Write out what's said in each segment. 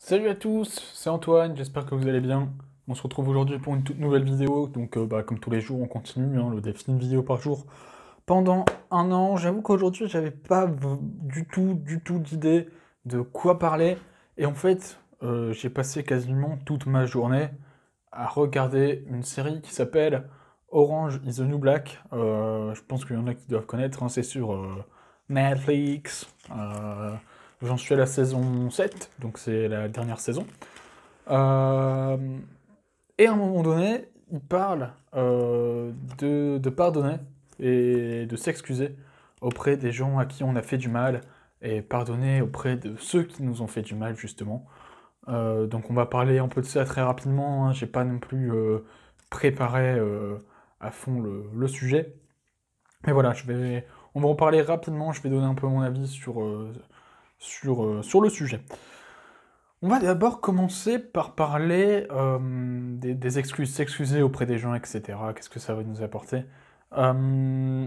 Salut à tous, c'est Antoine, j'espère que vous allez bien. On se retrouve aujourd'hui pour une toute nouvelle vidéo, donc comme tous les jours on continue, le défi d'une vidéo par jour pendant un an. J'avoue qu'aujourd'hui j'avais pas du tout d'idée de quoi parler, et en fait j'ai passé quasiment toute ma journée à regarder une série qui s'appelle Orange is the New Black. Je pense qu'il y en a qui doivent connaître, hein, c'est sur Netflix. J'en suis à la saison 7, donc c'est la dernière saison. Euh, et à un moment donné, il parle de pardonner et de s'excuser auprès des gens à qui on a fait du mal, et pardonner auprès de ceux qui nous ont fait du mal, justement. Donc on va parler un peu de ça très rapidement, hein. J'ai pas non plus préparé à fond le sujet. Mais voilà, on va en parler rapidement, je vais donner un peu mon avis sur le sujet. On va d'abord commencer par parler des excuses, s'excuser auprès des gens, etc. Qu'est-ce que ça va nous apporter? Euh,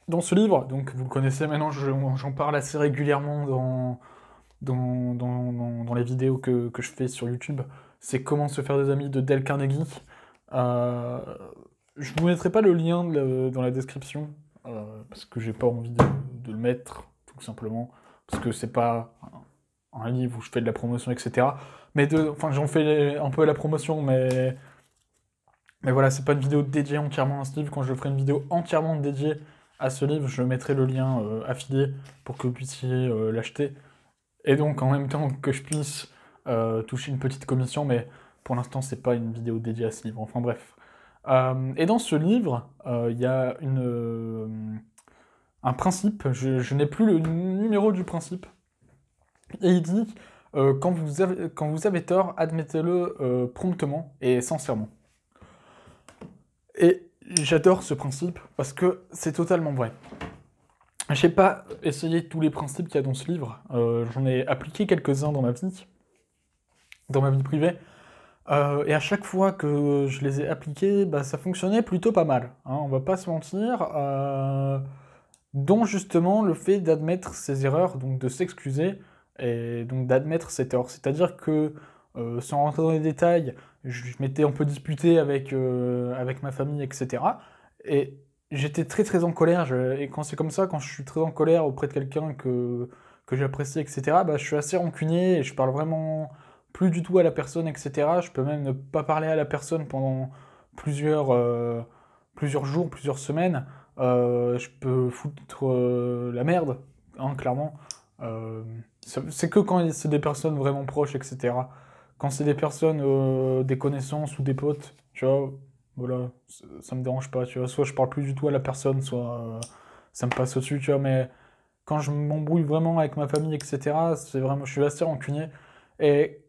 Dans ce livre, donc vous le connaissez maintenant, j'en parle assez régulièrement dans les vidéos que je fais sur YouTube. C'est Comment se faire des amis de Dale Carnegie. Euh, je vous mettrai pas le lien dans la description, parce que j'ai pas envie de le mettre, tout simplement, parce que c'est pas un livre où je fais de la promotion, etc. Enfin, j'en fais un peu la promotion, mais voilà, c'est pas une vidéo dédiée entièrement à ce livre. Quand je ferai une vidéo entièrement dédiée à ce livre, je mettrai le lien affilié pour que vous puissiez l'acheter. Et donc, en même temps que je puisse toucher une petite commission, mais pour l'instant, c'est pas une vidéo dédiée à ce livre. Enfin bref. Et dans ce livre, il y a un principe, je n'ai plus le numéro du principe, et il dit quand vous avez tort, admettez-le promptement et sincèrement. Et j'adore ce principe parce que c'est totalement vrai. J'ai pas essayé tous les principes qu'il y a dans ce livre, j'en ai appliqué quelques-uns dans ma vie privée, et à chaque fois que je les ai appliqués, bah, ça fonctionnait plutôt pas mal, hein, on va pas se mentir, dont justement le fait d'admettre ses erreurs, donc de s'excuser, et donc d'admettre ses torts. C'est-à-dire que, sans rentrer dans les détails, je m'étais un peu disputé avec ma famille, etc. Et j'étais très très en colère, et quand c'est comme ça, quand je suis très en colère auprès de quelqu'un que j'apprécie, etc., bah, je suis assez rancunier, et je parle vraiment plus du tout à la personne, etc. Je peux même ne pas parler à la personne pendant plusieurs, plusieurs jours, plusieurs semaines. Je peux foutre la merde, hein, clairement. Euh, c'est que quand c'est des personnes vraiment proches, etc. Quand c'est des personnes, des connaissances ou des potes, tu vois, voilà, ça me dérange pas, tu vois. Soit je parle plus du tout à la personne, soit ça me passe au-dessus, tu vois. Mais quand je m'embrouille vraiment avec ma famille, etc., c'est vraiment, je suis assez rancunier. Et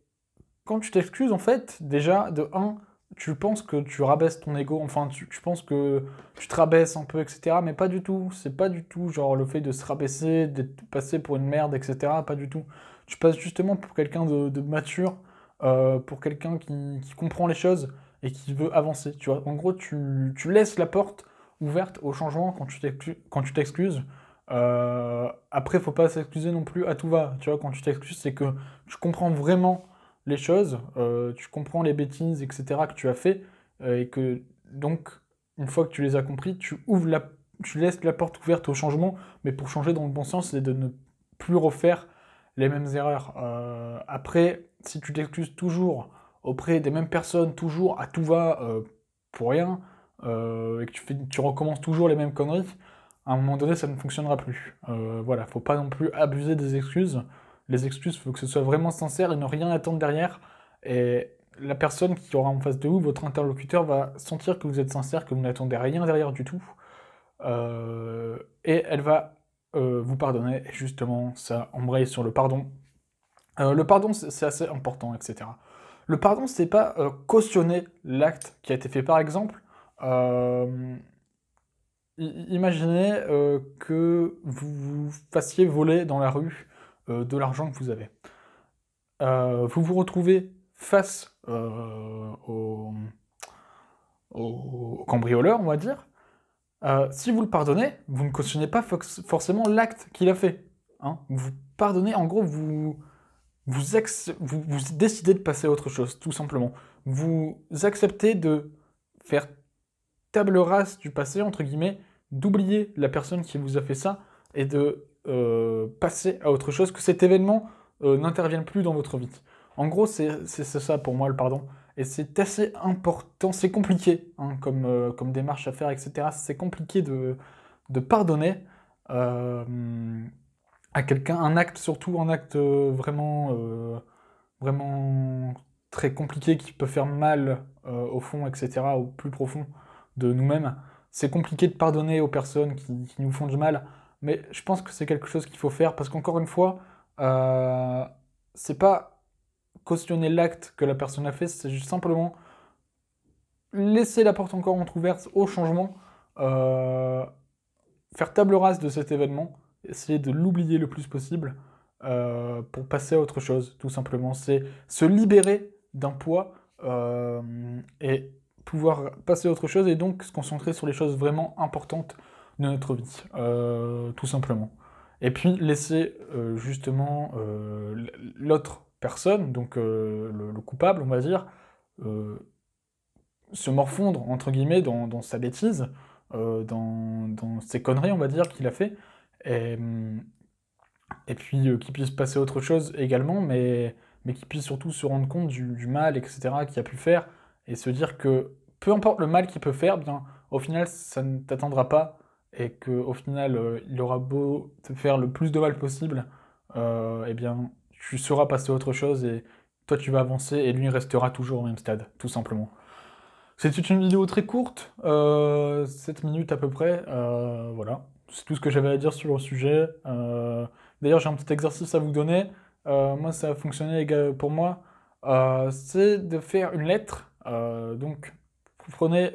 quand tu t'excuses, en fait, déjà, de un, tu penses que tu rabaisses ton ego, enfin, tu penses que tu te rabaisses un peu, etc., mais pas du tout. C'est pas du tout, genre, le fait de se rabaisser, d'être passé pour une merde, etc., pas du tout. Tu passes justement pour quelqu'un de mature, pour quelqu'un qui comprend les choses et qui veut avancer, tu vois. En gros, tu laisses la porte ouverte au changement quand tu t'excuses. Après, faut pas s'excuser non plus à tout va, tu vois. Quand tu t'excuses, c'est que tu comprends vraiment les choses, tu comprends les bêtises, etc., que tu as fait, et que donc, une fois que tu les as compris, tu laisses la porte ouverte au changement, mais pour changer dans le bon sens et de ne plus refaire les mêmes erreurs. Après, si tu t'excuses toujours auprès des mêmes personnes, toujours à tout va, pour rien, et que tu recommences toujours les mêmes conneries, à un moment donné, ça ne fonctionnera plus. Voilà, faut pas non plus abuser des excuses. Les excuses, il faut que ce soit vraiment sincère et ne rien attendre derrière. Et la personne qui aura en face de vous, votre interlocuteur, va sentir que vous êtes sincère, que vous n'attendez rien derrière du tout. Et elle va vous pardonner. Et justement, ça embraye sur le pardon. Le pardon, c'est assez important, etc. Le pardon, c'est pas cautionner l'acte qui a été fait. Par exemple, euh, imaginez que vous vous fassiez voler dans la rue de l'argent que vous avez. Vous vous retrouvez face au cambrioleur, on va dire. Si vous le pardonnez, vous ne cautionnez pas forcément l'acte qu'il a fait, hein. Vous pardonnez, en gros, vous décidez de passer à autre chose, tout simplement. Vous acceptez de faire table rase du passé, entre guillemets, d'oublier la personne qui vous a fait ça et de passer à autre chose, que cet événement n'intervienne plus dans votre vie. En gros, c'est ça pour moi le pardon. Et c'est assez important, c'est compliqué hein, comme démarche à faire, etc. C'est compliqué de pardonner à quelqu'un, un acte, surtout un acte vraiment très compliqué qui peut faire mal au fond, etc., au plus profond de nous-mêmes. C'est compliqué de pardonner aux personnes qui nous font du mal, mais je pense que c'est quelque chose qu'il faut faire parce qu'encore une fois, euh, c'est pas cautionner l'acte que la personne a fait, c'est juste simplement laisser la porte encore entrouverte au changement, euh, faire table rase de cet événement, essayer de l'oublier le plus possible pour passer à autre chose, tout simplement. C'est se libérer d'un poids et pouvoir passer à autre chose et donc se concentrer sur les choses vraiment importantes de notre vie, tout simplement. Et puis laisser justement l'autre personne, donc le coupable, on va dire, euh, se morfondre, entre guillemets, dans sa bêtise, dans ses conneries, on va dire, qu'il a fait, et, et puis qu'il puisse passer à autre chose également, mais qu'il puisse surtout se rendre compte du mal, etc., qu'il a pu faire, et se dire que peu importe le mal qu'il peut faire, bien, au final, ça ne t'atteindra pas, et qu'au final, il aura beau te faire le plus de mal possible, eh bien, tu sauras passer à autre chose, et toi, tu vas avancer, et lui, il restera toujours au même stade, tout simplement. C'était une vidéo très courte, 7 minutes à peu près, voilà. C'est tout ce que j'avais à dire sur le sujet. D'ailleurs, j'ai un petit exercice à vous donner. Moi, ça a fonctionné pour moi. C'est de faire une lettre. Donc, vous prenez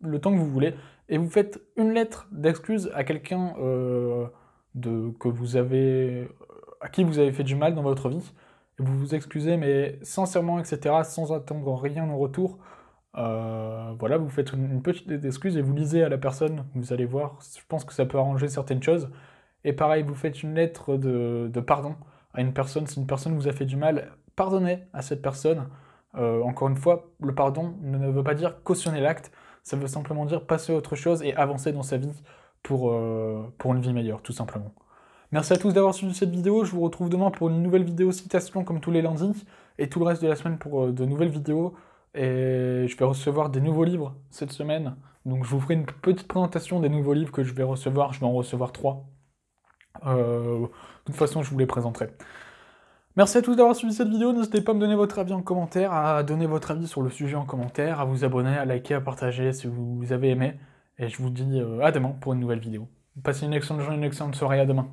le temps que vous voulez et vous faites une lettre d'excuse à quelqu'un à qui vous avez fait du mal dans votre vie. Et vous vous excusez, mais sincèrement, etc., sans attendre rien en retour. Voilà, vous faites une petite excuse et vous lisez à la personne, vous allez voir, je pense que ça peut arranger certaines choses. Et pareil, vous faites une lettre de pardon à une personne, si une personne vous a fait du mal, pardonnez à cette personne. Encore une fois, le pardon ne veut pas dire cautionner l'acte, ça veut simplement dire passer à autre chose et avancer dans sa vie pour une vie meilleure, tout simplement. Merci à tous d'avoir suivi cette vidéo, je vous retrouve demain pour une nouvelle vidéo citation comme tous les lundis, et tout le reste de la semaine pour de nouvelles vidéos. Et je vais recevoir des nouveaux livres cette semaine. Donc je vous ferai une petite présentation des nouveaux livres que je vais recevoir. Je vais en recevoir 3. De toute façon, je vous les présenterai. Merci à tous d'avoir suivi cette vidéo. N'hésitez pas à me donner votre avis en commentaire, à donner votre avis sur le sujet en commentaire, à vous abonner, à liker, à partager si vous avez aimé. Et je vous dis à demain pour une nouvelle vidéo. Passez une excellente journée, une excellente soirée. À demain.